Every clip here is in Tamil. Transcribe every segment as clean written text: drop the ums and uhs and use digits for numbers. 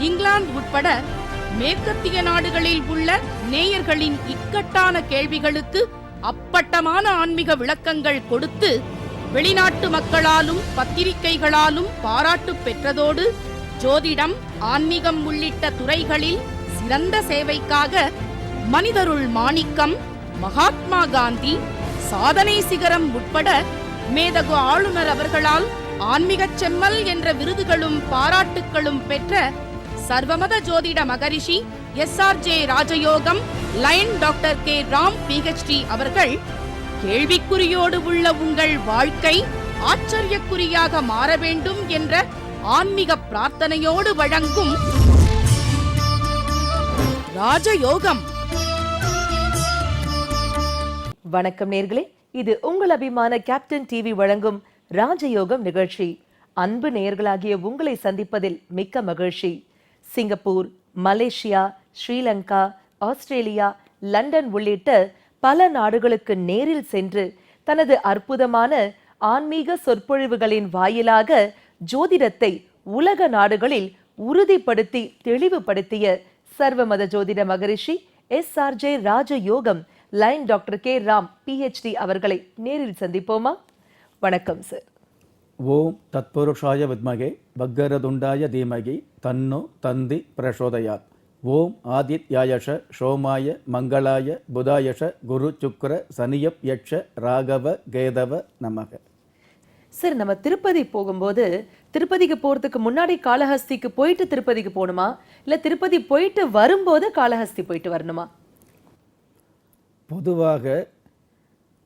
இங்கிலாந்து உட்பட மேற்கத்திய நாடுகளில் உள்ள நேயர்களின் இக்கட்டான கேள்விகளுக்கு அப்பட்டமான ஆன்மீக விளக்கங்கள் கொடுத்து வெளிநாட்டு மக்களாலும் பத்திரிகைகளாலும் பாராட்டு பெற்றதோடு ஜோதிடம், ஆன்மீகம் உள்ளிட்ட துறைகளில் சிறந்த சேவைக்காக மனிதருள் மாணிக்கம், மகாத்மா காந்தி, சாதனை சிகரம் உட்பட மேதகு ஆளுநர் அவர்களால் ஆன்மீகச் செம்மல் என்ற விருதுகளும் பாராட்டுக்களும் பெற்ற சர்வமத ஜோதிட மகரிஷி SRJ ராஜயோகம் line doctor K. Ram PhD அவர்கள் கேள்விக்குறியோடு உள்ள உங்கள் வாழ்க்கை ஆச்சரியக்குறியாக மாற வேண்டும் என்ற ஆன்மீக பிரார்த்தனையோடு வழங்கும் ராஜயோகம். வணக்கம் நேர்களே, இது உங்கள் அபிமான கேப்டன் டிவி வழங்கும் ராஜயோகம் நிகழ்ச்சி. அன்பு நேயர்களாகிய உங்களை சந்திப்பதில் மிக்க மகிழ்ச்சி. Singapore, Malaysia, Sri Lanka, Australia, London உள்ளிட்ட பல நாடுகளுக்கு நேரில் சென்று தனது அற்புதமான ஆன்மீக சொற்பொழிவுகளின் வாயிலாக ஜோதிடத்தை உலக நாடுகளில் உறுதிப்படுத்தி தெளிவுபடுத்திய சர்வமத ஜோதிட மகரிஷி SRJ ராஜயோகம் line doctor K. Ram PhD அவர்களை நேரில் சந்திப்போமா? வணக்கம் சார். ஓம் தத்புருஷாய வித்மகே வக்கரதுண்டாய தீமகி தன்னோ தந்தி பிரசோதயாத். ஓம் ஆதித்யாயஷ சோமாய மங்களாய புதாயஷ குரு சுக்ர சனியப் யட்ச ராகவ கேதவ நமக. சார், நம்ம திருப்பதி போகும்போது திருப்பதிக்கு போறதுக்கு முன்னாடி காளஹஸ்திக்கு போயிட்டு திருப்பதிக்கு போகணுமா, இல்ல திருப்பதி போயிட்டு வரும்போது காளஹஸ்தி போயிட்டு வரணுமா? பொதுவாக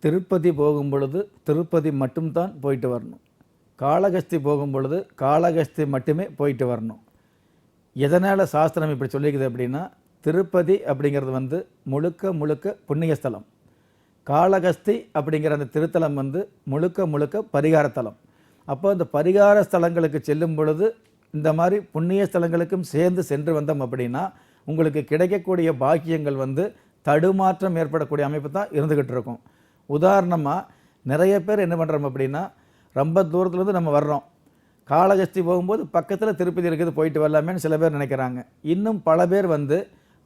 திருப்பதி போகும் பொழுது திருப்பதி மட்டும்தான் போயிட்டு வரணும். காளஹஸ்தி போகும் பொழுது காளஹஸ்தி மட்டுமே போயிட்டு வரணும். எதனால் சாஸ்திரம் இப்படி சொல்லிக்குது அப்படின்னா, திருப்பதி அப்படிங்கிறது வந்து முழுக்க முழுக்க புண்ணியஸ்தலம். காளஹஸ்தி அப்படிங்கிற அந்த திருத்தலம் வந்து முழுக்க முழுக்க பரிகாரத்தலம். அப்போ இந்த பரிகார ஸ்தலங்களுக்கு செல்லும் பொழுது இந்த மாதிரி புண்ணிய ஸ்தலங்களுக்கும் சேர்ந்து சென்று வந்தோம் அப்படின்னா உங்களுக்கு கிடைக்கக்கூடிய பாக்கியங்கள் வந்து தடுமாற்றம் ஏற்படக்கூடிய அமைப்பு தான் இருந்துக்கிட்டு இருக்கும். உதாரணமாக நிறைய பேர் என்ன பண்ணுறோம் அப்படின்னா, ரொம்ப தூரத்துலேருந்து நம்ம வர்றோம், காளஹஸ்தி போகும்போது பக்கத்தில் திருப்பதி இருக்குது, போயிட்டு வரலாமேன்னு சில பேர் நினைக்கிறாங்க. இன்னும் பல பேர் வந்து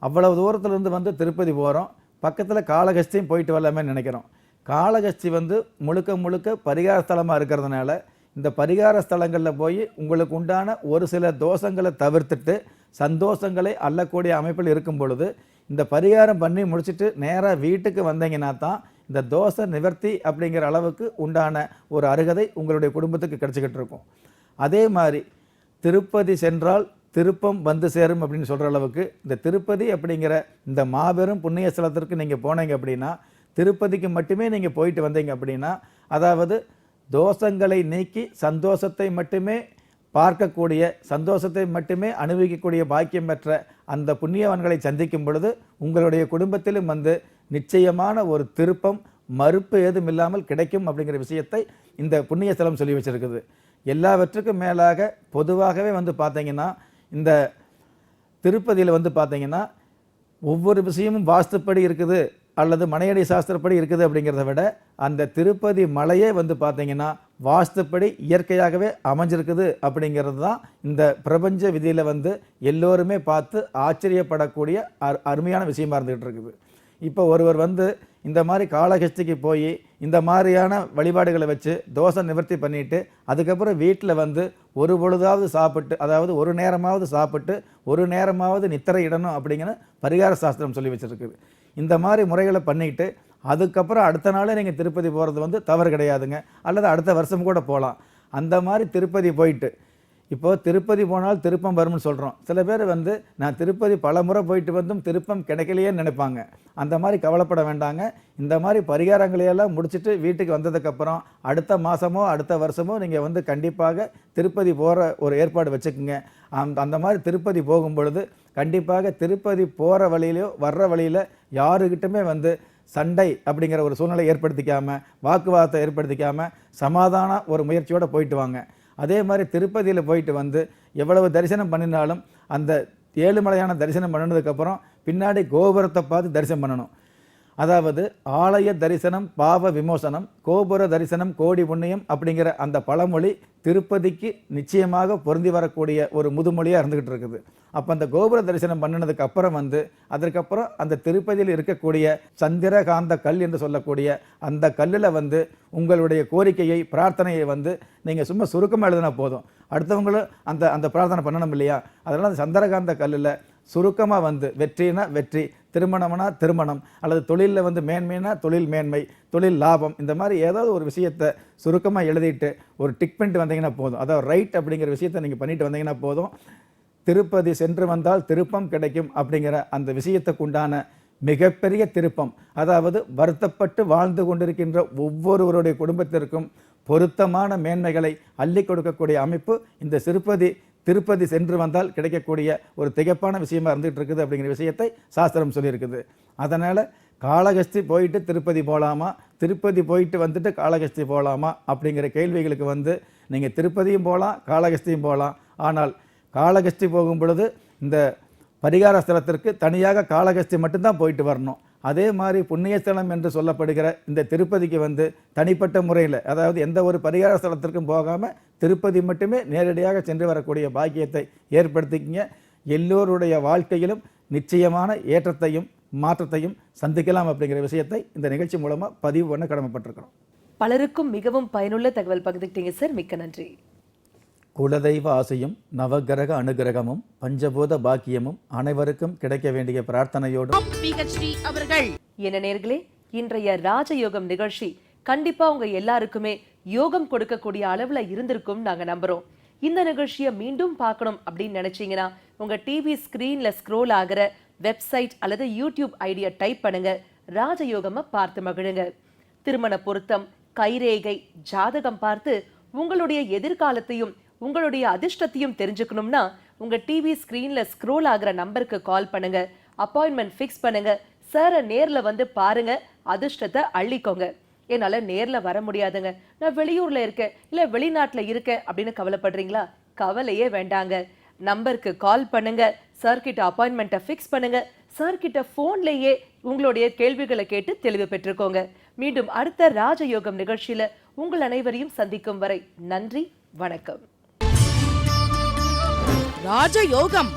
அவ்வளவு தூரத்துலேருந்து வந்து திருப்பதி போகிறோம், பக்கத்தில் காளஹஸ்தியும் போயிட்டு வரலாமேன்னு நினைக்கிறோம். காளஹஸ்தி வந்து முழுக்க முழுக்க பரிகார ஸ்தலமாக இருக்கிறதுனால இந்த பரிகார ஸ்தலங்களில் போய் உங்களுக்கு உண்டான ஒரு சில தோஷங்களை தவிர்த்துட்டு சந்தோஷங்களை அள்ளக்கூடிய அமைப்பில் இருக்கும் பொழுது இந்த பரிகாரம் பண்ணி முடிச்சுட்டு நேராக வீட்டுக்கு வந்தீங்கன்னா தான் இந்த தோஷ நிவர்த்தி அப்படிங்கிற அளவுக்கு உண்டான ஒரு அருகதை உங்களுடைய குடும்பத்துக்கு கிடச்சிக்கிட்டு இருக்கும். அதே மாதிரி திருப்பதி சென்றால் திருப்பம் வந்து சேரும் அப்படின்னு சொல்கிற அளவுக்கு இந்த திருப்பதி அப்படிங்கிற இந்த மாபெரும் புண்ணிய ஸ்தலத்திற்கு நீங்கள் போனீங்க அப்படின்னா, திருப்பதிக்கு மட்டுமே நீங்கள் போயிட்டு வந்தீங்க அப்படின்னா, அதாவது தோஷங்களை நீக்கி சந்தோஷத்தை மட்டுமே பார்க்கக்கூடிய, சந்தோஷத்தை மட்டுமே அனுபவிக்கக்கூடிய பாக்கியம் பெற்ற அந்த புண்ணியவான்களை சந்திக்கும் பொழுது உங்களுடைய குடும்பத்திலும் வந்து நிச்சயமான ஒரு திருப்பம் மறுப்பு ஏதும் இல்லாமல் கிடைக்கும் அப்படிங்கிற விஷயத்தை இந்த புண்ணிய ஸ்தலம் சொல்லி வச்சிருக்குது. எல்லாவற்றுக்கும் மேலாக பொதுவாகவே வந்து பார்த்தீங்கன்னா, இந்த திருப்பதியில் வந்து பார்த்தீங்கன்னா ஒவ்வொரு விஷயமும் வாஸ்துப்படி இருக்குது அல்லது மனையடி சாஸ்திரப்படி இருக்குது அப்படிங்கிறத விட அந்த திருப்பதி மலையே வந்து பார்த்தீங்கன்னா வாஸ்துப்படி இயற்கையாகவே அமைஞ்சிருக்குது அப்படிங்கிறது தான் இந்த பிரபஞ்ச விதியில் வந்து எல்லோருமே பார்த்து ஆச்சரியப்படக்கூடிய அருமையான விஷயமா இருந்துகிட்டு இருக்குது. இப்போ ஒருவர் வந்து இந்த மாதிரி காளஹஸ்திக்கு போய் இந்த மாதிரியான வழிபாடுகளை வச்சு தோஷ நிவர்த்தி பண்ணிவிட்டு அதுக்கப்புறம் வீட்டில் வந்து ஒரு பொழுதாவது சாப்பிட்டு, அதாவது ஒரு நேரமாவது சாப்பிட்டு ஒரு நேரமாவது நித்திரை இடணும் அப்படிங்கிற பரிகார சாஸ்திரம் சொல்லி வச்சுருக்குது. இந்த மாதிரி முறைகளை பண்ணிக்கிட்டு அதுக்கப்புறம் அடுத்த நாளே நீங்கள் திருப்பதி போகிறது வந்து தவறு கிடையாதுங்க, அல்லது அடுத்த வருஷம் கூட போகலாம். அந்த மாதிரி திருப்பதி போயிட்டு இப்போது திருப்பதி போனால் திருப்பம் வரும்னு சொல்கிறோம். சில பேர் வந்து நான் திருப்பதி பல முறை போயிட்டு வந்தும் திருப்பம் கிடைக்கலையேன்னு நினைப்பாங்க. அந்த மாதிரி கவலைப்பட வேண்டாங்க. இந்த மாதிரி பரிகாரங்களையெல்லாம் முடிச்சுட்டு வீட்டுக்கு வந்ததுக்கப்புறம் அடுத்த மாதமோ அடுத்த வருஷமோ நீங்கள் வந்து கண்டிப்பாக திருப்பதி போகிற ஒரு ஏற்பாடு வச்சுக்கோங்க. அந்த மாதிரி திருப்பதி போகும் பொழுது கண்டிப்பாக திருப்பதி போகிற வழியிலையோ வர்ற வழியில் யாருக்கிட்டுமே வந்து சண்டை அப்படிங்கிற ஒரு சூழ்நிலை ஏற்படுத்திக்காமல், வாக்குவாதத்தை ஏற்படுத்திக்காமல் சமாதான ஒரு முயற்சியோடு போயிட்டு வாங்க. அதே மாதிரி திருப்பதியில் போயிட்டு வந்து எவ்வளவு தரிசனம் பண்ணினாலும் அந்த ஏழுமலையான தரிசனம் பண்ணினதுக்கப்புறம் பின்னாடி கோபுரத்தை பார்த்து தரிசனம் பண்ணணும். அதாவது ஆலய தரிசனம் பாவ விமோசனம், கோபுர தரிசனம் கோடி புண்ணியம் அப்படிங்கிற அந்த பழமொழி திருப்பதிக்கு நிச்சயமாக பொருந்தி வரக்கூடிய ஒரு முதுமொழியாக இருந்துகிட்டு இருக்குது. அப்போ அந்த கோபுர தரிசனம் பண்ணினதுக்கு அப்புறம் அதற்கப்புறம் அந்த திருப்பதியில் இருக்கக்கூடிய சந்திரகாந்த கல் என்று சொல்லக்கூடிய அந்த கல்லில் உங்களுடைய கோரிக்கையை பிரார்த்தனையை நீங்கள் சும்மா சுருக்கமாக எழுதினா போதும். அடுத்தவங்களும் அந்த பிரார்த்தனை பண்ணணும் இல்லையா? அதனால் அந்த சந்திரகாந்த கல்லில் சுருக்கமாக வெற்றினா வெற்றி, திருமணம்னா திருமணம், அல்லது தொழிலில் மேன்மைனா தொழில் மேன்மை, தொழில் லாபம், இந்த மாதிரி ஏதாவது ஒரு விஷயத்தை சுருக்கமாக எழுதிட்டு ஒரு டிக் பண்ணிட்டு வந்தீங்கன்னா போதும். அதாவது ரைட் அப்படிங்கிற விஷயத்தை நீங்கள் பண்ணிட்டு வந்தீங்கன்னா போதும். திருப்பதி சென்று வந்தால் திருப்பம் கிடைக்கும் அப்படிங்கிற அந்த விஷயத்துக்கு உண்டான மிகப்பெரிய திருப்பம், அதாவது வருத்தப்பட்டு வாழ்ந்து கொண்டிருக்கின்ற ஒவ்வொருவருடைய குடும்பத்திற்கும் பொருத்தமான மேன்மைகளை அள்ளி கொடுக்கக்கூடிய அமைப்பு இந்த திருப்பதி சென்று வந்தால் கிடைக்கக்கூடிய ஒரு திகைப்பான விஷயமா இருந்துகிட்டு இருக்குது அப்படிங்கிற விஷயத்தை சாஸ்திரம் சொல்லியிருக்குது. அதனால் காளகஸ்தி போயிட்டு திருப்பதி போகலாமா, திருப்பதி போயிட்டு வந்துட்டு காளகஸ்தி போகலாமா அப்படிங்கிற கேள்விகளுக்கு நீங்கள் திருப்பதியும் போகலாம், காளகஸ்தியும் போகலாம். ஆனால் காளகஸ்தி போகும் பொழுது இந்த பரிகார ஸ்தலத்திற்கு தனியாக காளகஸ்தி மட்டும்தான் போயிட்டு வரணும். அதே மாதிரி புண்ணியஸ்தலம் என்று சொல்லப்படுகிற இந்த திருப்பதிக்கு தனிப்பட்ட முறையில், அதாவது எந்த ஒரு பரிகார ஸ்தலத்திற்கும் போகாமல் திருப்பதி மட்டுமே நேரடியாக சென்று வரக்கூடிய பாக்கியத்தை ஏற்படுத்திக்கிங்க. எல்லோருடைய வாழ்க்கையிலும் நிச்சயமான ஏற்றத்தையும் மாற்றத்தையும் சந்திக்கலாம் அப்படிங்கிற விஷயத்தை இந்த நிகழ்ச்சி மூலமாக பதிவு பண்ண கடமைப்பட்டிருக்கிறோம். பலருக்கும் மிகவும் பயனுள்ள தகவல் பகிர்ந்துக்கிட்டீங்க சார், மிக்க நன்றி. குலதெய்வ ஆசையும் நவகிரக அனுகிரகமும் பஞ்சபூத பாக்கியமும் அனைவருக்கும் கிடைக்க வேண்டிய பிரார்த்தனையோடும் அவர்கள். என்ன நேர்களே, இன்றைய ராஜயோகம் நிகழ்ச்சி கண்டிப்பா உங்க எல்லாருக்குமே யோகம் கொடுக்கக்கூடிய அளவுல இருந்திருக்கும் நாங்க நம்புறோம். இந்த நிகழ்ச்சியை மீண்டும் பார்க்கணும் அப்படின்னு நினைச்சீங்கன்னா உங்க டிவி ஸ்கிரீன்ல ஸ்க்ரோல் ஆகிற வெப்சைட் அல்லது யூடியூப் ஐடியா டைப் பண்ணுங்க, ராஜயோகமா பார்த்து மகிழுங்க. திருமண பொருத்தம், கைரேகை, ஜாதகம் பார்த்து உங்களுடைய எதிர்காலத்தையும் உங்களுடைய அதிர்ஷ்டத்தையும் தெரிஞ்சுக்கணும்னா உங்க டிவி ஸ்கிரீன்ல ஸ்க்ரோல் ஆகிற நம்பருக்கு கால் பண்ணுங்க, அப்பாயின்மெண்ட் ஃபிக்ஸ் பண்ணுங்க, சாரை நேர்ல பாருங்க, அதிர்ஷ்டத்தை அள்ளிக்கோங்க. என்னால நேர்ல வர முடியாதுங்க, நான் வெளியூர்ல இருக்கேன் இல்ல வெளிநாட்டுல இருக்கேன் அப்படின்னு கவலைப்படுறீங்களா? கவலையே வேண்டாங்க. நம்பருக்கு கால் பண்ணுங்க, சார் கிட்ட அப்பாயின்மெண்ட்டை ஃபிக்ஸ் பண்ணுங்க, சார் கிட்ட போன்லயே உங்களுடைய கேள்விகளை கேட்டு தெளிவு பெற்றுக்கோங்க. மீண்டும் அடுத்த ராஜயோகம் நிகழ்ச்சியில உங்கள் அனைவரையும் சந்திக்கும் வரை நன்றி, வணக்கம். ராஜயோகம்.